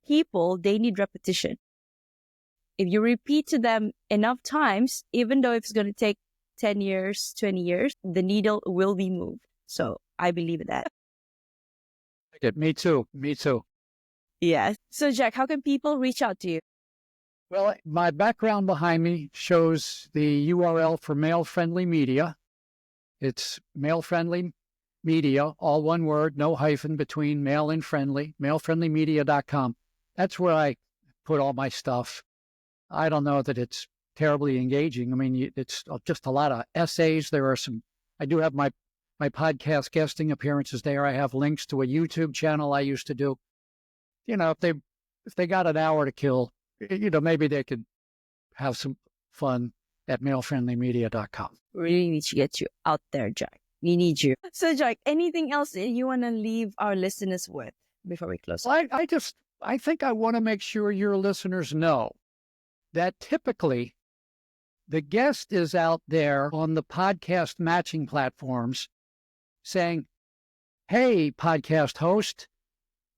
people, they need repetition. If you repeat to them enough times, even though it's going to take 10 years, 20 years, the needle will be moved. So I believe in that. Me too. Me too. Yeah. So, Jack, how can people reach out to you? Well, my background behind me shows the URL for male-friendly media. It's male-friendly media, all one word, no hyphen between male and friendly, malefriendlymedia.com. That's where I put all my stuff. I don't know that it's terribly engaging. I mean, it's just a lot of essays. There are some, I do have my podcast guesting appearances there. I have links to a YouTube channel I used to do. You know, if they got an hour to kill, you know, maybe they could have some fun at malefriendlymedia.com. Really need to get you out there, Jack. We need you. So, Jack, anything else that you want to leave our listeners with before we close? Well, I think I want to make sure your listeners know that typically the guest is out there on the podcast matching platforms saying, hey, podcast host,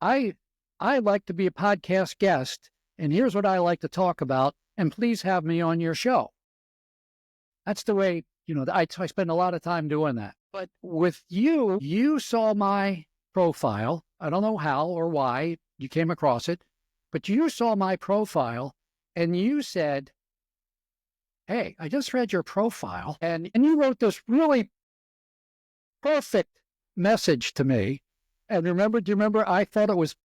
I like to be a podcast guest, and here's what I like to talk about, and please have me on your show. That's the way, you know, I spend a lot of time doing that. But with you saw my profile. I don't know how or why you came across it, but you saw my profile and you said, hey, I just read your profile, and you wrote this really perfect message to me. And do you remember, I thought it was,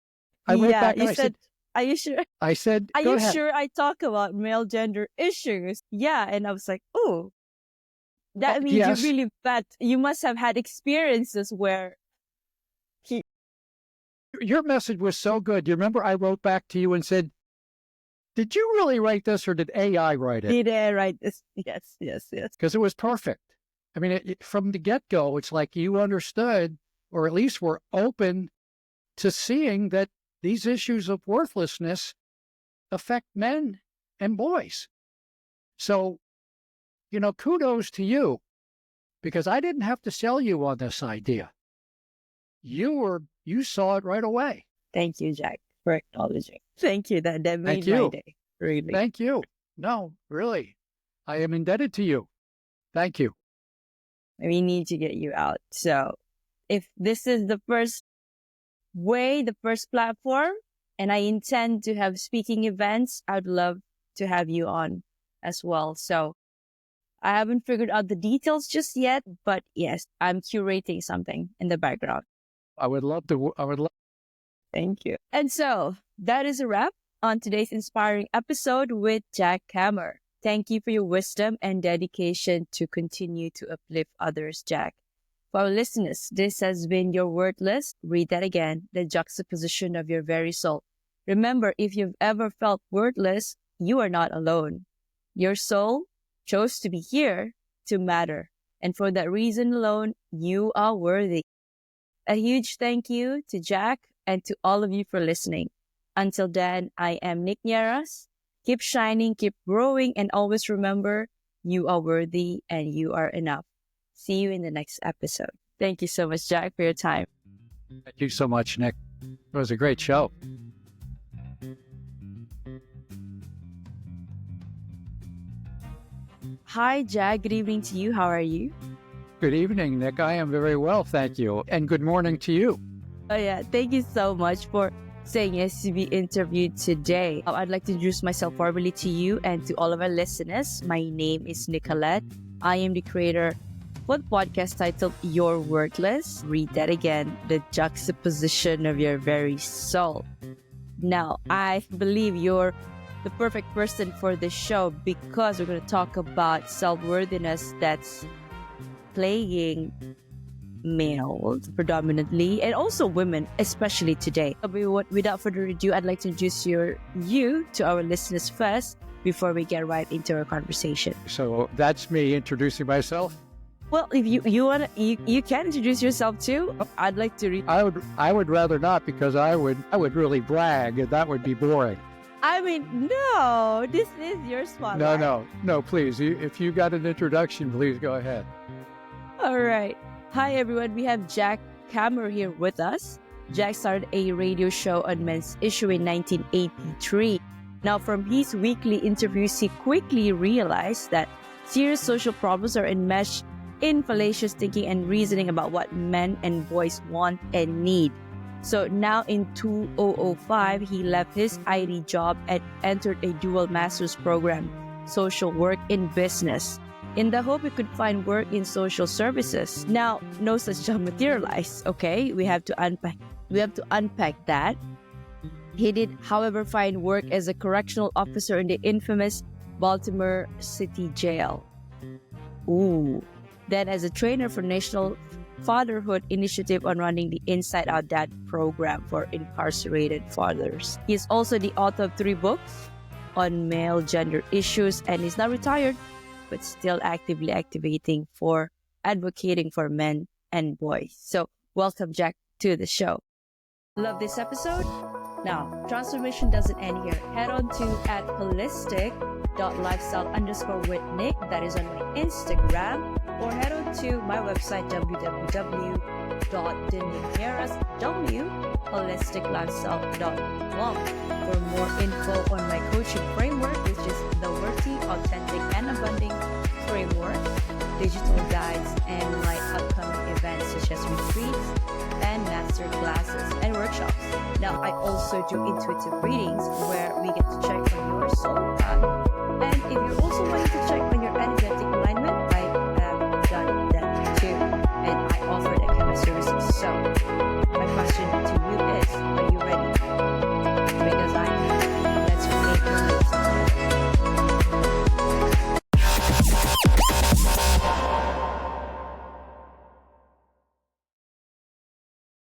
I wrote back and I said, are you sure? I said, Are go you ahead. sure I talk about male gender issues? Yeah. And I was like, oh, that means yes. you really bet. You must have had experiences where Your message was so good. Do you remember I wrote back to you and said, did you really write this or did AI write it? Did I write this? Yes. Because it was perfect. I mean, from the get-go, it's like you understood, or at least were open to seeing that these issues of worthlessness affect men and boys. So, you know, kudos to you, because I didn't have to sell you on this idea. You saw it right away. Thank you, Jack, for acknowledging. Thank you. That made my day. Really. Thank you. No, really. I am indebted to you. Thank you. We need to get you out. So if this is the first platform, and I intend to have speaking events, I'd love to have you on as well. So I haven't figured out the details just yet, but yes, I'm curating something in the background. I would love to. Thank you. And so that is a wrap on today's inspiring episode with Jack Kammer. Thank you for your wisdom and dedication to continue to uplift others, Jack. For our listeners, this has been your Wordless. Read that again, the juxtaposition of your very soul. Remember, if you've ever felt wordless, you are not alone. Your soul chose to be here to matter. And for that reason alone, you are worthy. A huge thank you to Jack and to all of you for listening. Until then, I am Nierras. Keep shining, keep growing, and always remember, you are worthy and you are enough. See you in the next episode. Thank you so much, Jack, for your time. Thank you so much, Nick. It was a great show. Hi, Jack. Good evening to you. How are you? Good evening, Nick. I am very well, thank you. And good morning to you. Oh, yeah. Thank you so much for saying yes to be interviewed today. I'd like to introduce myself formally to you and to all of our listeners. My name is Nicolette. I am the creator for the podcast titled You're Worthless. Read that again, the juxtaposition of your very soul. Now, I believe you're the perfect person for this show because we're going to talk about self-worthiness that's plaguing males predominantly, and also women, especially today. Without further ado, I'd like to introduce you to our listeners first before we get right into our conversation. So that's me introducing myself. Well, if you want to, you can introduce yourself too. I'd like to read. I would rather not, because I would really brag, and that would be boring. I mean, no, this is your spotlight. No, please. If you got an introduction, please go ahead. All right. Hi, everyone. We have Jack Kammer here with us. Jack started a radio show on Men's Issue in 1983. Now, from his weekly interviews, he quickly realized that serious social problems are enmeshed in fallacious thinking and reasoning about what men and boys want and need. So now in 2005, he left his IT job and entered a dual master's program, social work in business, in the hope he could find work in social services. Now, no such job materialized. Okay, we have to unpack that. He did, however, find work as a correctional officer in the infamous Baltimore City jail. Ooh. Then as a trainer for National Fatherhood Initiative on running the InsideOut Dad program for incarcerated fathers. He is also the author of 3 books on male gender issues, and is now retired, but still actively advocating for men and boys. So welcome, Jack, to the show. Love this episode? Now, transformation doesn't end here. Head on to @holistic.lifestyle_with_Nick. That is on my Instagram. Or head on to my website, www.holisticlifestyle.com for more info on my coaching framework, which is the Worthy, Authentic, and Abundant Framework, digital guides, and my upcoming events such as retreats and master classes and workshops. Now, I also do intuitive readings where we get to check on your soul path